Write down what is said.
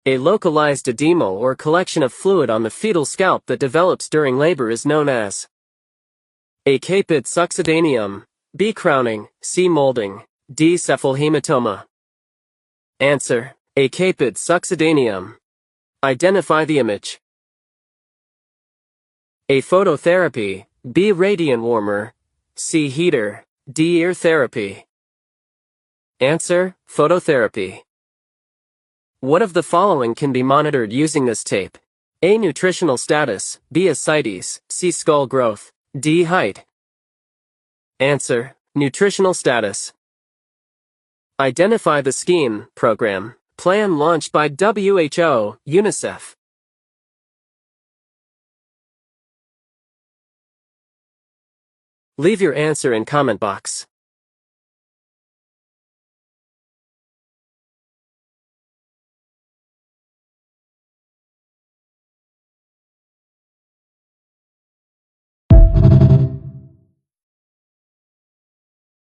A localized edema or collection of fluid on the fetal scalp that develops during labor is known as A. Caput succedaneum, B. Crowning, C. Molding, D. Cephalhematoma. Answer: A. Caput succedaneum. Identify the image. A. Phototherapy, B. Radiant warmer, C. Heater, D. Ear therapy. Answer: phototherapy. What of the following can be monitored using this tape? A. Nutritional status, B. ascites, C. skull growth, D. height. Answer: nutritional status. Identify the scheme, program, plan launched by WHO, UNICEF. Leave your answer in comment box.